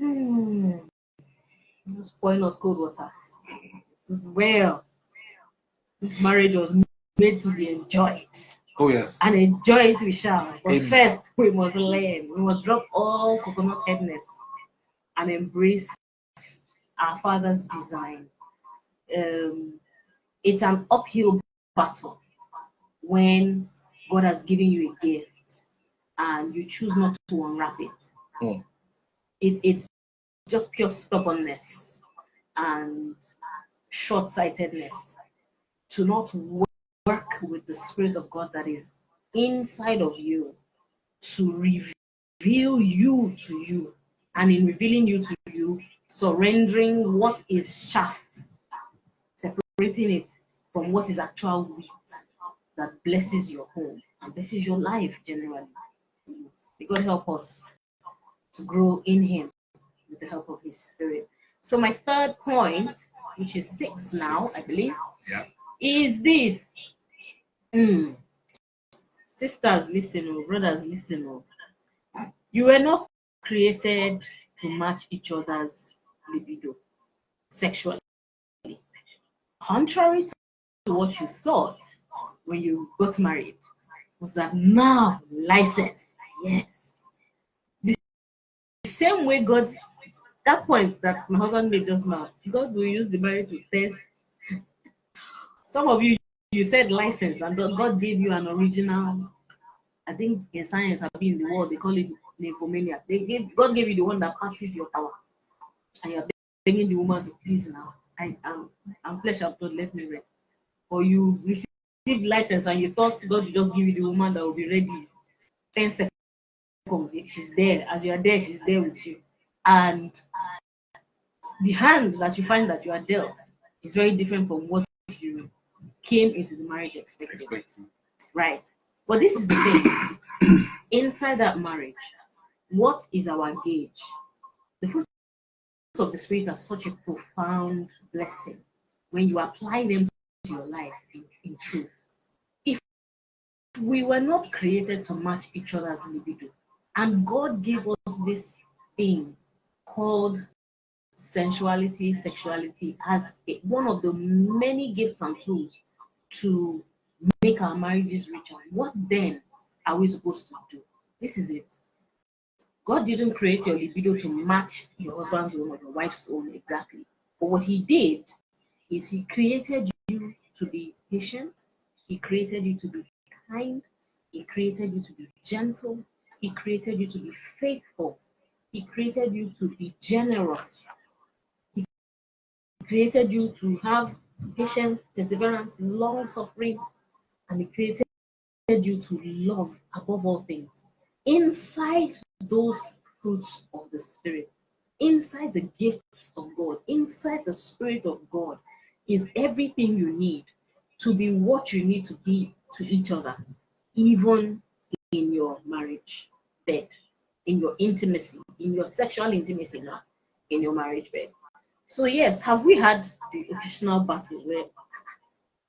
Hmm. Just pouring us cold water. Well, this marriage was made to be enjoyed. Oh yes. And enjoy it we shall. But Amen. first, we must learn. We must drop all coconut headness and embrace our Father's design. Um, it's an uphill battle when God has given you a gift and you choose not to unwrap it. Hmm. It's just pure stubbornness and short-sightedness to not work with the Spirit of God that is inside of you to reveal you to you, and in revealing you to you, surrendering what is chaff, separating it from what is actual wheat that blesses your home and blesses your life generally. May God help us to grow in Him with the help of His Spirit. So my third point, which is 6 now, I believe, Yeah. is this. Mm. Sisters, listen, oh, brothers, listen. Oh. You were not created to match each other's libido sexually. Contrary to what you thought when you got married, was that now license, yes. The same way God, that point that my husband made just now, God will use the marriage to test. Some of you, you said license, and God gave you an original. I think in science, in the world, they call it nymphomania. God gave you the one that passes your power, and you're begging the woman to please now. I'm flesh and blood, let me rest. Or you received license and you thought God would just give you the woman that will be ready 10 seconds. She's there. As you are there, she's there with you. And the hand that you find that you are dealt is very different from what you came into the marriage expecting. Right. But this is the thing. Inside that marriage, what is our gauge? The fruits of the Spirit are such a profound blessing when you apply them to your life in truth. If we were not created to match each other's libido, and God gave us this thing called sensuality, sexuality, as one of the many gifts and tools to make our marriages richer, what then are we supposed to do? This is it. God didn't create your libido to match your husband's own or your wife's own exactly. But what He did is He created you to be patient, He created you to be kind, He created you to be gentle, He created you to be faithful, He created you to be generous, He created you to have patience, perseverance, long suffering, and He created you to love above all things. Inside those fruits of the Spirit, inside the gifts of God, inside the Spirit of God, is everything you need to be what you need to be to each other, even in your marriage bed, in your intimacy, in your sexual intimacy now, in your marriage bed. So, yes, have we had the occasional battle where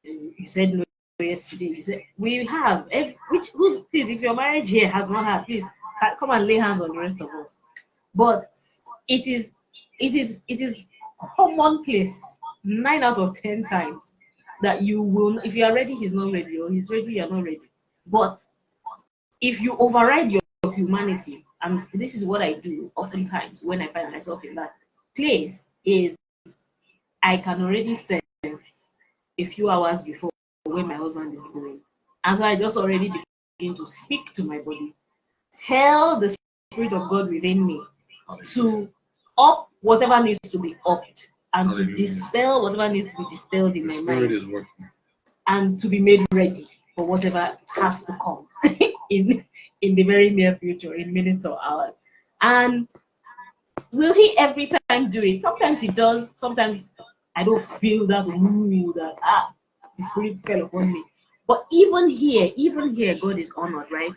you said no yesterday? You said we have. Please, if your marriage here has not had, please come and lay hands on the rest of us. But it is, it is commonplace 9 out of 10 times that you will. If you are ready, he's not ready, or he's ready, you're not ready. But if you override your humanity, and this is what I do oftentimes when I find myself in that place, is I can already sense a few hours before where my husband is going. And so I just already begin to speak to my body, tell the Spirit of God within me to up whatever needs to be upped and to dispel whatever needs to be dispelled in my mind. Is working. And to be made ready for whatever has to come in the very near future, in minutes or hours. And will he every time do it? Sometimes he does. Sometimes I don't feel that the Spirit fell upon me. But even here, God is honored, right?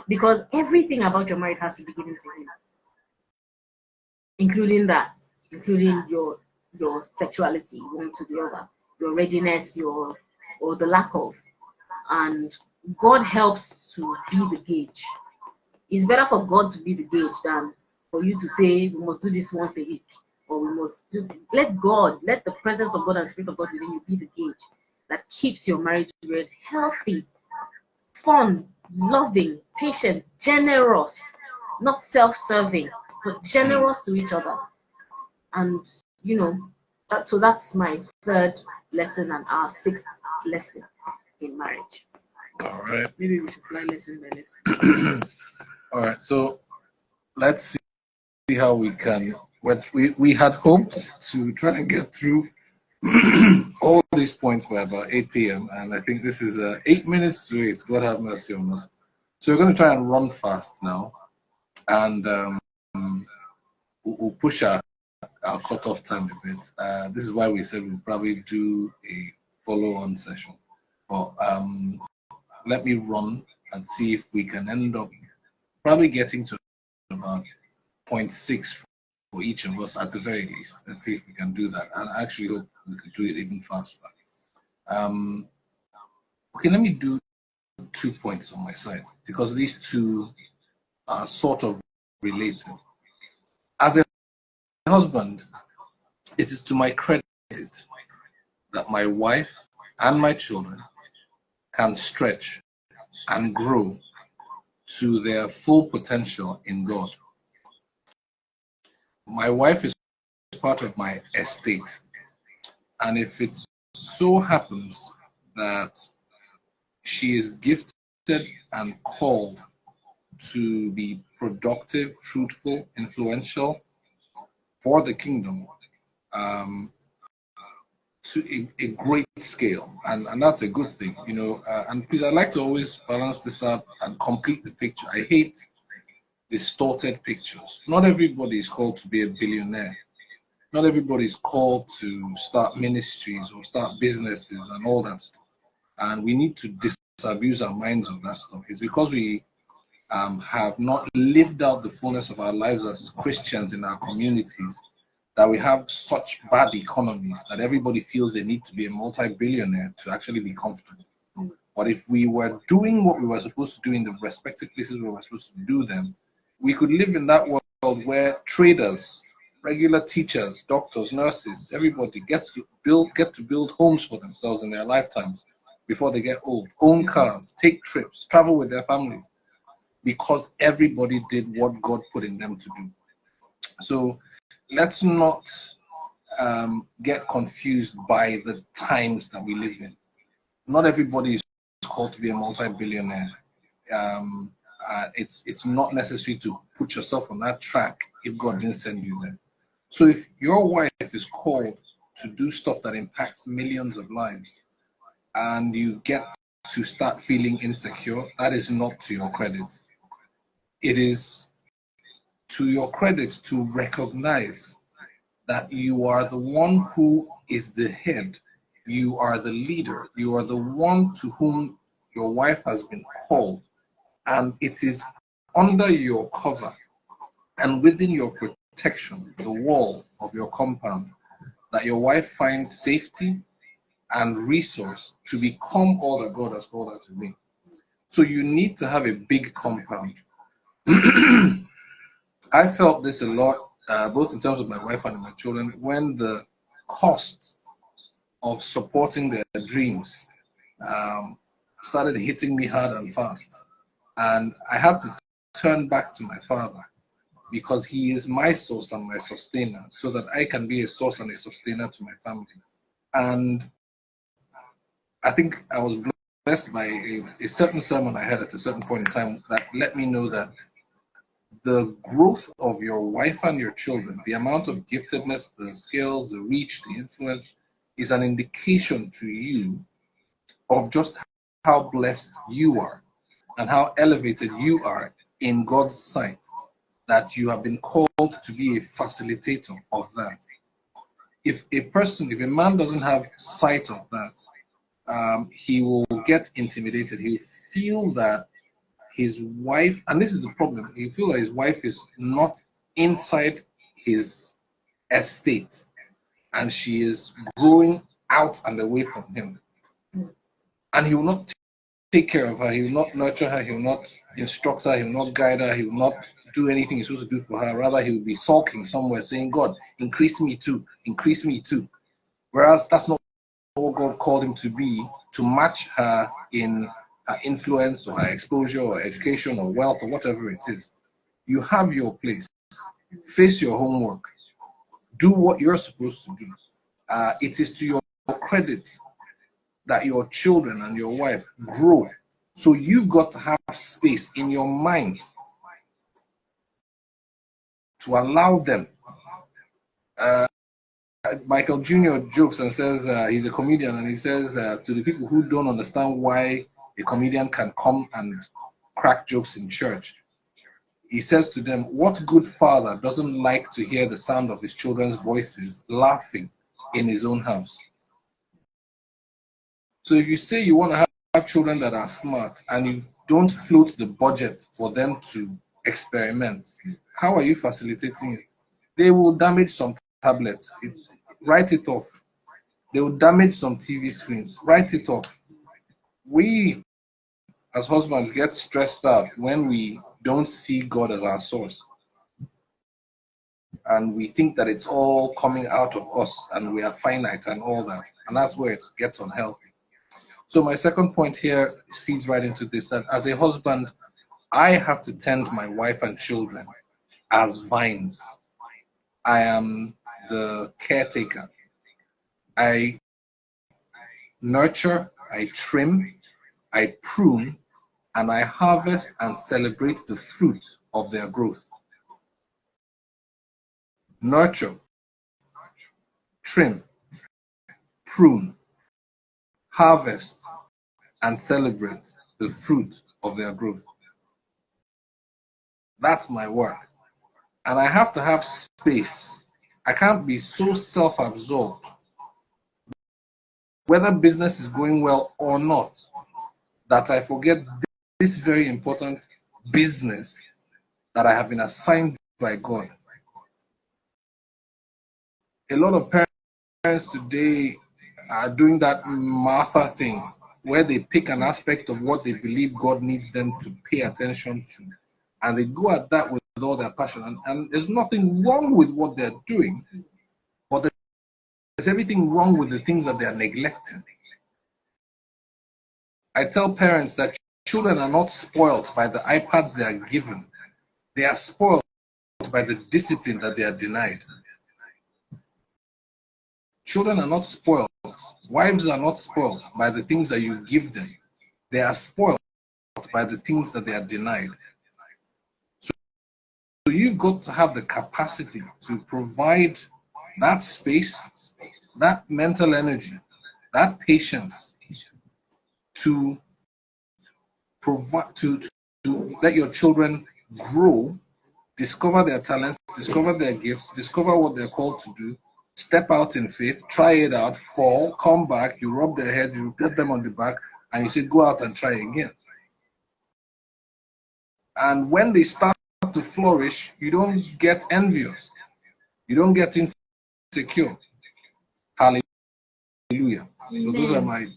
Because everything about your marriage has to be given to Him, including that, including your sexuality, one to the other, your readiness, or the lack of, and God helps to be the gauge. It's better for God to be the gauge than for you to say we must do this once a week, or we must do. Let the presence of God and the Spirit of God within you be the gauge that keeps your marriage healthy, fun, loving, patient, generous, not self-serving, but generous to each other. And that's my third lesson and our sixth lesson in marriage. All right. Maybe we should fly lesson by lesson. All right. So let's see how we can. We had hoped to try and get through all these points by about 8 p.m. and I think this is 8 minutes to 8. God have mercy on us. So we're going to try and run fast now, and we'll push our cutoff time a bit. This is why we said we'll probably do a follow-on session. But let me run and see if we can end up probably getting to about 0.6 for each of us at the very least. Let's see if we can do that. And I actually hope we could do it even faster. Okay, let me do 2 points on my side because these two are sort of related. As a husband, it is to my credit that my wife and my children can stretch and grow to their full potential in God. My wife is part of my estate, and if it so happens that she is gifted and called to be productive, fruitful, influential for the kingdom, to a great scale, and that's a good thing, and please, I'd like to always balance this up and complete the picture. I hate distorted pictures. Not everybody is called to be a billionaire. Not everybody is called to start ministries or start businesses and all that stuff, and we need to disabuse our minds of that stuff. It's because we have not lived out the fullness of our lives as Christians in our communities that we have such bad economies that everybody feels they need to be a multi-billionaire to actually be comfortable. But if we were doing what we were supposed to do in the respective places we were supposed to do them, we could live in that world where traders, regular teachers, doctors, nurses, everybody gets to build homes for themselves in their lifetimes before they get old, own cars, take trips, travel with their families, because everybody did what God put in them to do. So let's not get confused by the times that we live in. Not everybody is called to be a multi-billionaire. It's not necessary to put yourself on that track if God didn't send you there. So if your wife is called to do stuff that impacts millions of lives and you get to start feeling insecure, that is not to your credit. It is to your credit to recognize that you are the one who is the head. You are the leader. You are the one to whom your wife has been called. And it is under your cover and within your protection, the wall of your compound, that your wife finds safety and resource to become all that God has called her to be. So you need to have a big compound. I felt this a lot, both in terms of my wife and my children, when the cost of supporting their dreams started hitting me hard and fast. And I had to turn back to my father because he is my source and my sustainer, so that I can be a source and a sustainer to my family. And I think I was blessed by a certain sermon I had at a certain point in time that let me know that the growth of your wife and your children, the amount of giftedness, the skills, the reach, the influence, is an indication to you of just how blessed you are and how elevated you are in God's sight, that you have been called to be a facilitator of that. If a man doesn't have sight of that, he will get intimidated. He'll feel that his wife, and this is the problem, he feels that his wife is not inside his estate and she is growing out and away from him. And he will not take care of her, he will not nurture her, he will not instruct her, he will not guide her, he will not do anything he's supposed to do for her. Rather, he will be sulking somewhere saying, God, increase me too, increase me too. Whereas that's not what God called him to be, to match her in her influence or her exposure or education or wealth or whatever it is. You have your place. Face your homework. Do what you're supposed to do. It is to your credit that your children and your wife grow. So you've got to have space in your mind to allow them. Michael Jr. jokes and says he's a comedian, and he says to the people who don't understand why a comedian can come and crack jokes in church, he says to them, what good father doesn't like to hear the sound of his children's voices laughing in his own house? So if you say you want to have children that are smart and you don't float the budget for them to experiment, how are you facilitating it? They will damage some tablets. Write it off. They will damage some TV screens. Write it off. We, as husbands, get stressed out when we don't see God as our source. And we think that it's all coming out of us and we are finite and all that. And that's where it gets unhealthy. So my second point here feeds right into this, that as a husband, I have to tend my wife and children as vines. I am the caretaker. I nurture, I trim, I prune, and I harvest and celebrate the fruit of their growth. Nurture, trim, prune, harvest, and celebrate the fruit of their growth. That's my work. And I have to have space. I can't be so self-absorbed, whether business is going well or not, that I forget this very important business that I have been assigned by God. A lot of parents today are doing that Martha thing, where they pick an aspect of what they believe God needs them to pay attention to, and they go at that with all their passion. And there's nothing wrong with what they're doing, but there's everything wrong with the things that they are neglecting. I tell parents that children are not spoiled by the iPads they are given. They are spoiled by the discipline that they are denied. Children are not spoiled. Wives are not spoiled by the things that you give them. They are spoiled by the things that they are denied. So you've got to have the capacity to provide that space, that mental energy, that patience to provide, to let your children grow, discover their talents, discover their gifts, discover what they're called to do, step out in faith, try it out, fall, come back, you rub their head, you pat them on the back, and you say, go out and try again. And when they start to flourish, you don't get envious. You don't get insecure. Hallelujah. Amen. So those are my